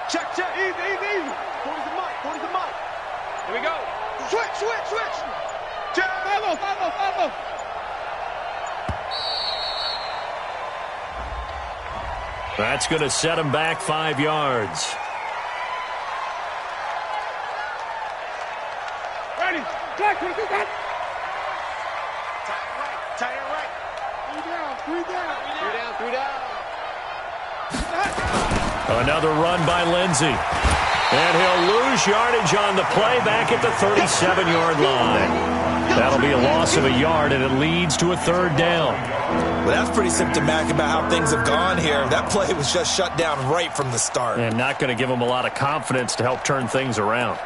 Check. Easy. 40's the mic. Here we go. Switch. Check. Follow. That's going to set him back 5 yards. Ready? Check. Tie it right. 3 down. Another run by Lindsey. And he'll lose yardage on the play back at the 37-yard line. That'll be a loss of a yard, and it leads to a third down. Well, that's pretty symptomatic about how things have gone here. That play was just shut down right from the start. And not going to give him a lot of confidence to help turn things around.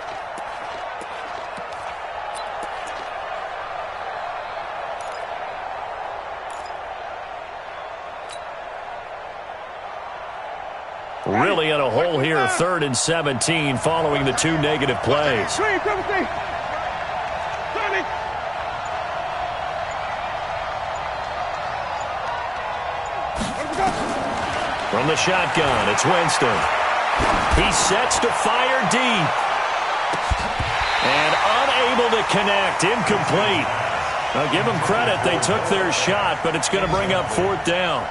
Really in a hole here, 3rd and 17, following the 2 negative plays. From the shotgun, it's Winston. He sets to fire deep. And unable to connect, incomplete. Now give them credit, they took their shot, but it's going to bring up 4th down.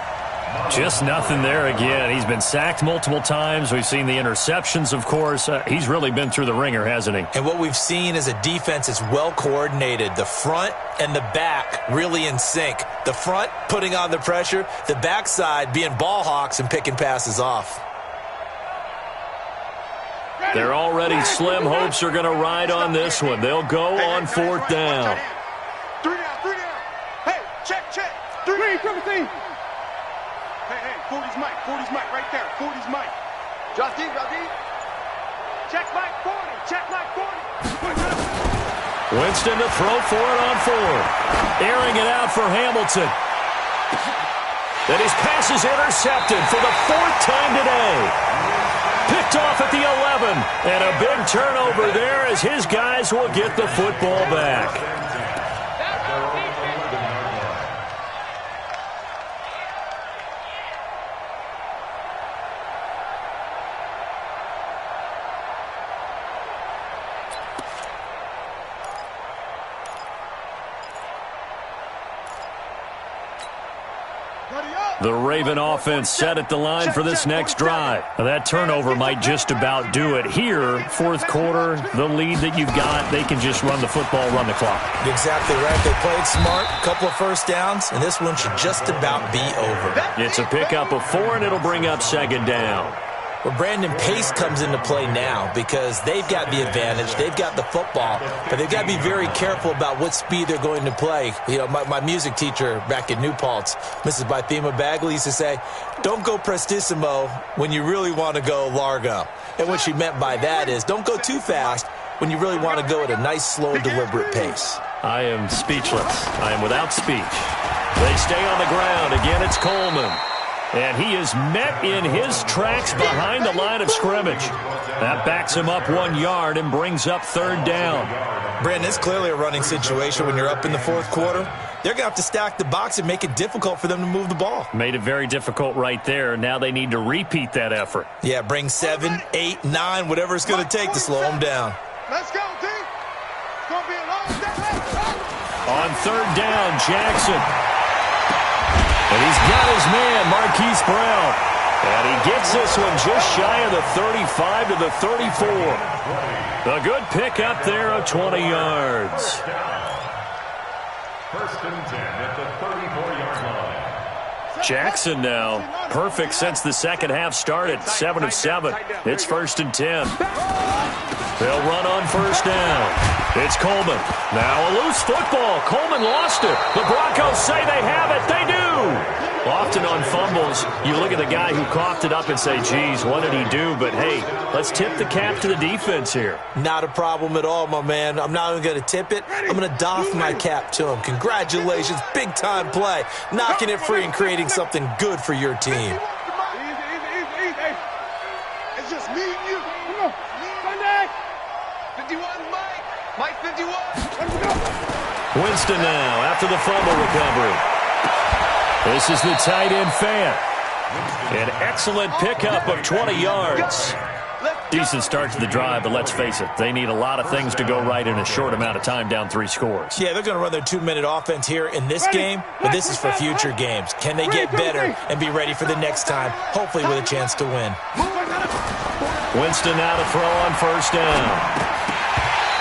Just nothing there again. He's been sacked multiple times. We've seen the interceptions, of course. He's really been through the ringer, hasn't he? And what we've seen is a defense is well coordinated. The front and the back really in sync. The front putting on the pressure, the backside being ball hawks and picking passes off. Their already slim hopes are going to ride on this one. They'll go on 4th down. 3 down. Hey, check. 3, Hey, 40's mic right there. 40's mic. Drop deep. Check mic 40. Winston to throw for it on 4th. Airing it out for Hamilton. And his pass is intercepted for the 4th time today. Picked off at the 11. And a big turnover there as his guys will get the football back. The Raven offense set at the line for this next drive. Now that turnover might just about do it. Here, 4th quarter, the lead that you've got, they can just run the football, run the clock. Exactly right. They played smart, a couple of first downs, and this one should just about be over. It's a pickup of 4, and it'll bring up 2nd down. Well, Brandon, pace comes into play now because they've got the advantage. They've got the football, but they've got to be very careful about what speed they're going to play. You know, my music teacher back in New Paltz, Mrs. Bythema Bagley, used to say, don't go prestissimo when you really want to go largo. And what she meant by that is don't go too fast when you really want to go at a nice, slow, deliberate pace. I am speechless. I am without speech. They stay on the ground. Again, it's Coleman. And he is met in his tracks behind the line of scrimmage. That backs him up 1 yard and brings up 3rd down. Brandon, it's clearly a running situation when you're up in the 4th quarter. They're going to have to stack the box and make it difficult for them to move the ball. Made it very difficult right there. Now they need to repeat that effort. Yeah, bring 7, 8, 9, whatever it's going to take to slow them down. Let's go, team. It's going to be a long day. On 3rd down, Jackson. And he's got his man, Marquise Brown. And he gets this one just shy of the 35 to the 34. A good pickup there of 20 yards. 1st and 10 at the 34-yard line. Jackson now, perfect since the second half started, 7 of 7. It's 1st and 10. They'll run on 1st down. It's Coleman. Now a loose football. Coleman lost it. The Broncos say they have it. They do. Often on fumbles, you look at the guy who coughed it up and say, geez, what did he do? But, hey, let's tip the cap to the defense here. Not a problem at all, my man. I'm not even going to tip it. I'm going to doff my cap to him. Congratulations. Big-time play. Knocking it free and creating something good for your team. Easy. It's just me and you. Come on. Sunday. 51, Mike. Mike 51. Let's go. Winston now after the fumble recovery. This is the tight end Fant. An excellent pickup of 20 yards. Decent start to the drive, but let's face it, they need a lot of things to go right in a short amount of time, down 3 scores. Yeah, they're going to run their 2-minute offense here in this game, but this is for future games. Can they get better and be ready for the next time, hopefully with a chance to win? Winston now to throw on first down.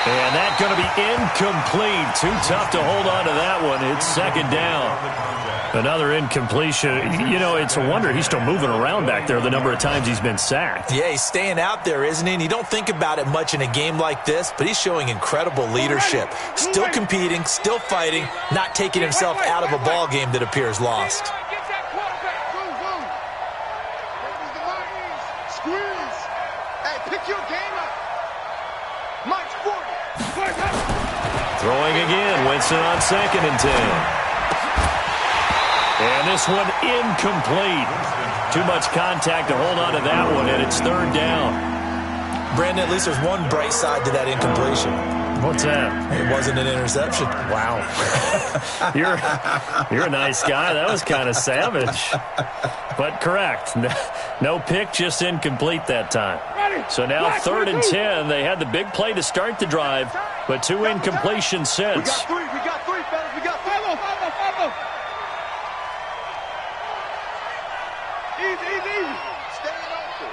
And that's going to be incomplete. Too tough to hold on to that one. It's second down. Another incompletion. You know, it's a wonder he's still moving around back there the number of times he's been sacked. Yeah, he's staying out there, isn't he? And you don't think about it much in a game like this, but he's showing incredible leadership. Still competing, still fighting, not taking himself out of a ball game that appears lost. Squeeze. Hey, pick your game up. Mike's 40. Throwing again, Winston on 2nd and 10. And this one incomplete. Too much contact to hold on to that one, and it's third down. Brandon, at least there's one bright side to that incompletion. What's that? It wasn't an interception. Wow. You're a nice guy. That was kind of savage. But correct. No pick, just incomplete that time. So now 3rd and 10. They had the big play to start the drive, but 2 incompletions since. We got three, fellas. We got 3. Follow. Easy. Staying open.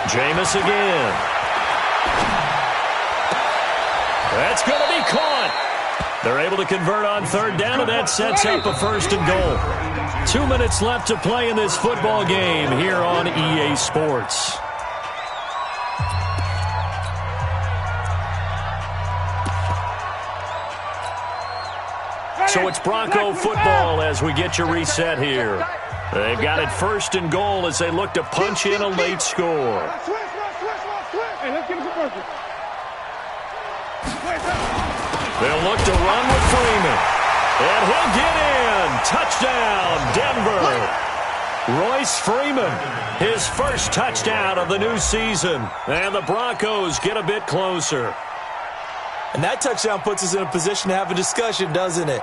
Jameis again. That's going to be caught. They're able to convert on 3rd down, and that sets up a 1st and goal. 2 minutes left to play in this football game here on EA Sports. So it's Bronco football as we get you reset here. They've got it 1st and goal as they look to punch in a late score. Hey, let's get it for Broncos. They'll look to run with Freeman. And he'll get in. Touchdown, Denver. Royce Freeman, his first touchdown of the new season. And the Broncos get a bit closer. And that touchdown puts us in a position to have a discussion, doesn't it?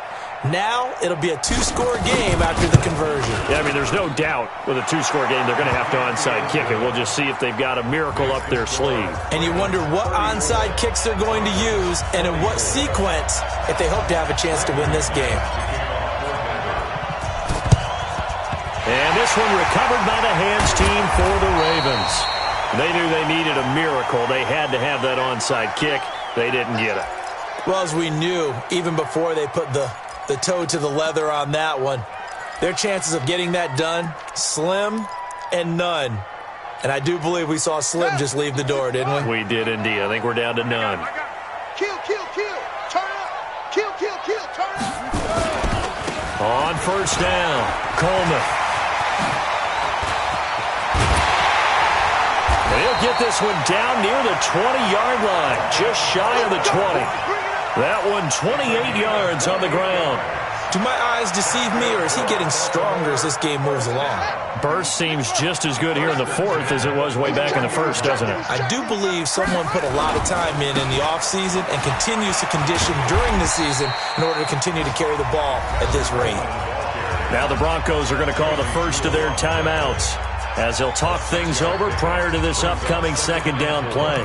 Now it'll be a 2-score game after the conversion. Yeah, I mean, there's no doubt with a 2-score game they're going to have to onside kick it. We'll just see if they've got a miracle up their sleeve. And you wonder what onside kicks they're going to use and in what sequence if they hope to have a chance to win this game. And this one recovered by the hands team for the Ravens. They knew they needed a miracle. They had to have that onside kick. They didn't get it. Well, as we knew, even before they put the toe to the leather on that one, their chances of getting that done, slim and none. And I do believe we saw Slim just leave the door, didn't we? We did indeed. I think we're down to none. Kill. Turn up. Kill. Turn up. On 1st down, Coleman. He'll get this one down near the 20-yard line, just shy of the 20. That one 28 yards on the ground. Do my eyes deceive me, or is he getting stronger as this game moves along? Burst seems just as good here in the 4th as it was way back in the 1st, doesn't it? I do believe someone put a lot of time in the offseason and continues to condition during the season in order to continue to carry the ball at this rate. Now the Broncos are going to call the first of their timeouts as they'll talk things over prior to this upcoming 2nd down play.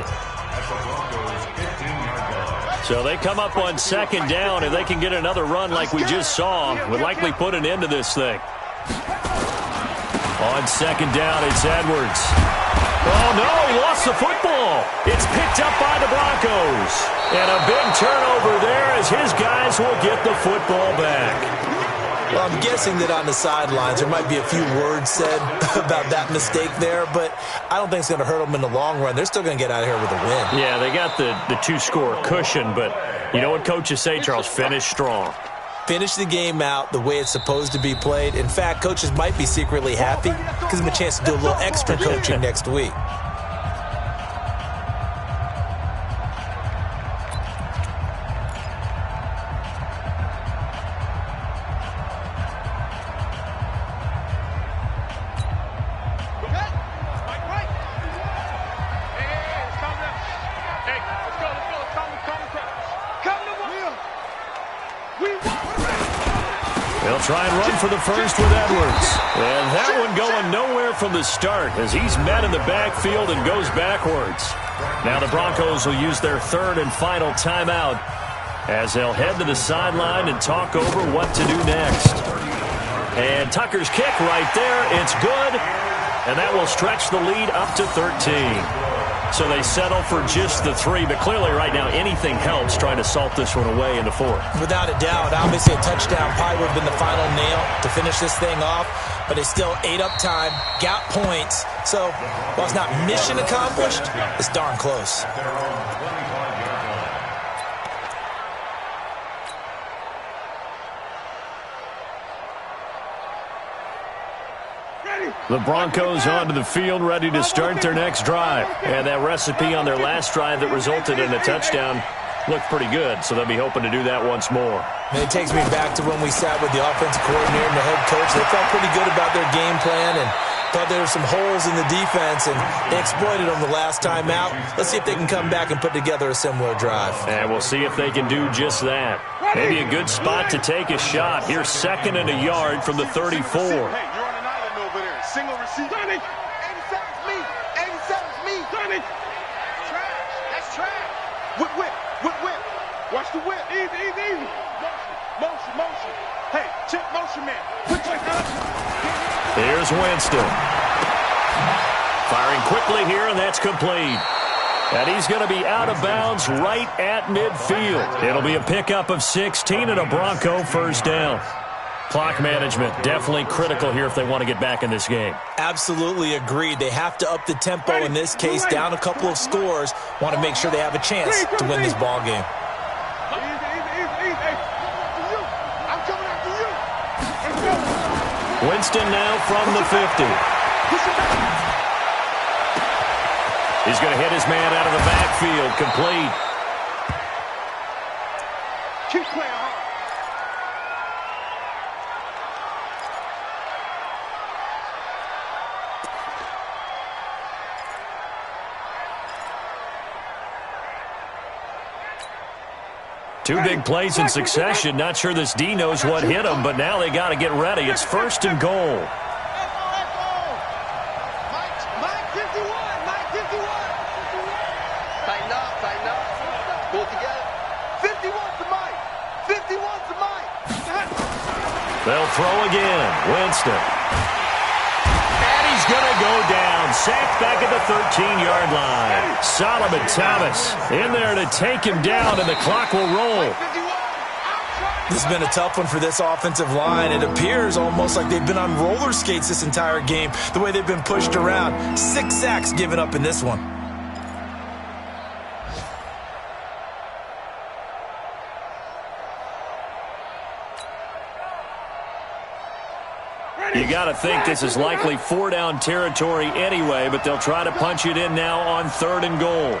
So they come up on 2nd down. If they can get another run like we just saw, would likely put an end to this thing. On 2nd down, it's Edwards. Oh, no, he lost the football. It's picked up by the Broncos. And a big turnover there as his guys will get the football back. Well, I'm guessing that on the sidelines there might be a few words said about that mistake there, but I don't think it's going to hurt them in the long run. They're still going to get out of here with a win. Yeah, they got the two-score cushion, but you know what coaches say, Charles? Finish strong. Finish the game out the way it's supposed to be played. In fact, coaches might be secretly happy. Gives them a chance to do a little extra coaching next week. They'll try and run for the first with Edwards. And that one going nowhere from the start as he's met in the backfield and goes backwards. Now the Broncos will use their third and final timeout as they'll head to the sideline and talk over what to do next. And Tucker's kick right there. It's good. And that will stretch the lead up to 13. So they settle for just the 3, but clearly right now anything helps trying to salt this one away into 4. Without a doubt, obviously a touchdown probably would have been the final nail to finish this thing off, but they still ate up time, got points. So while it's not mission accomplished, it's darn close. The Broncos onto the field, ready to start their next drive. And that recipe on their last drive that resulted in a touchdown looked pretty good, so they'll be hoping to do that once more. And it takes me back to when we sat with the offensive coordinator and the head coach. They felt pretty good about their game plan and thought there were some holes in the defense, and they exploited them the last time out. Let's see if they can come back and put together a similar drive. And we'll see if they can do just that. Maybe a good spot to take a shot. Here's 2nd and a yard from the 34. Single receiver. 87's me. 87's me. Trash. That's trash. Whip. Watch the whip. Easy. Motion. Hey, chip motion man. Put your hands. Here's Winston. Firing quickly here, and that's complete. And he's going to be out of bounds right at midfield. It'll be a pickup of 16 and a Bronco first down. Clock management definitely critical here if they want to get back in this game. Absolutely agreed. They have to up the tempo in this case, down a couple of scores. Want to make sure they have a chance to win this ball game. Winston now from the 50. He's going to hit his man out of the backfield, complete. Keep playing hard. Two big plays in succession. Not sure this D knows what hit him, but now they got to get ready. It's 1st and goal. Mike 51. Tighten up. Pull it together. 51 to Mike. 51 to Mike. They'll throw again. Winston. And he's going to go down. Sacked back at the 13-yard line. Solomon Thomas in there to take him down, and the clock will roll. This has been a tough one for this offensive line. It appears almost like they've been on roller skates this entire game, the way they've been pushed around. 6 sacks given up in this one. You got to think this is likely 4-down territory anyway, but they'll try to punch it in now on 3rd and goal.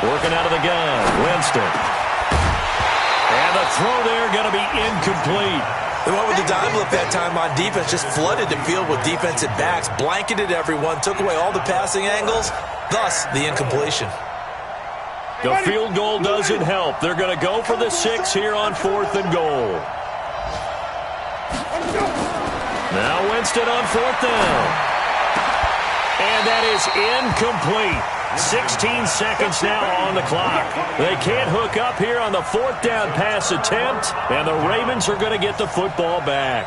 Working out of the gun, Winston. And the throw there going to be incomplete. They went with the dime look that time on defense, just flooded the field with defensive backs, blanketed everyone, took away all the passing angles, thus the incompletion. The field goal doesn't help. They're going to go for the 6 here on 4th and goal. Now Winston on 4th down. And that is incomplete. 16 seconds now on the clock. They can't hook up here on the 4th down pass attempt, and the Ravens are going to get the football back.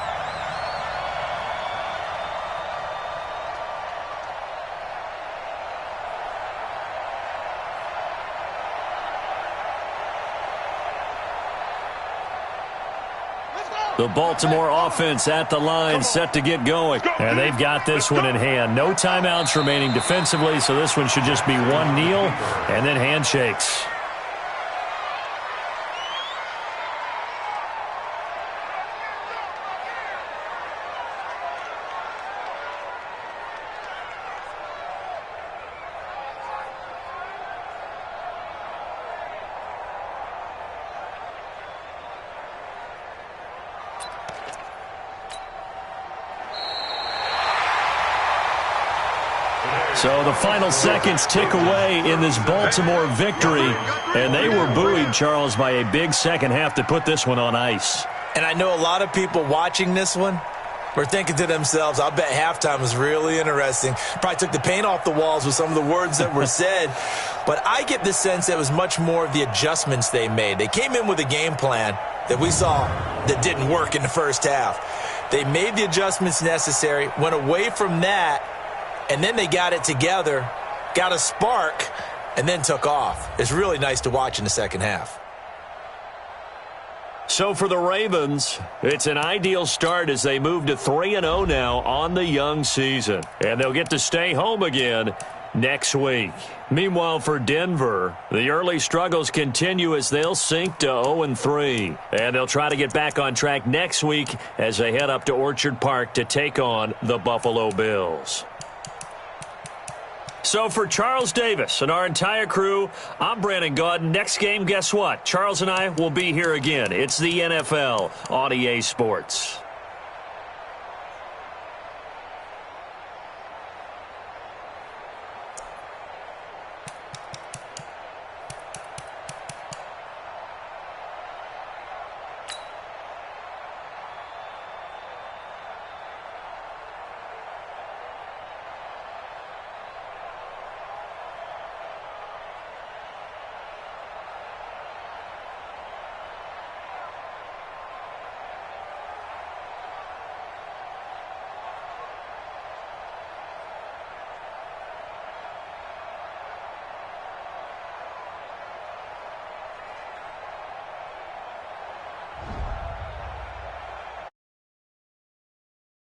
The Baltimore offense at the line, set to get going. And they've got this one in hand. No timeouts remaining defensively, so this one should just be one kneel and then handshakes. So the final seconds tick away in this Baltimore victory, and they were buoyed, Charles, by a big second half to put this one on ice. And I know a lot of people watching this one were thinking to themselves, I'll bet halftime was really interesting. Probably took the paint off the walls with some of the words that were said. But I get the sense that it was much more of the adjustments they made. They came in with a game plan that we saw that didn't work in the first half. They made the adjustments necessary, went away from that, and then they got it together, got a spark, and then took off. It's really nice to watch in the second half. So for the Ravens, it's an ideal start as they move to 3-0 now on the young season. And they'll get to stay home again next week. Meanwhile, for Denver, the early struggles continue as they'll sink to 0-3. And they'll try to get back on track next week as they head up to Orchard Park to take on the Buffalo Bills. So for Charles Davis and our entire crew, I'm Brandon Gaudin. Next game, guess what? Charles and I will be here again. It's the NFL on EA Sports.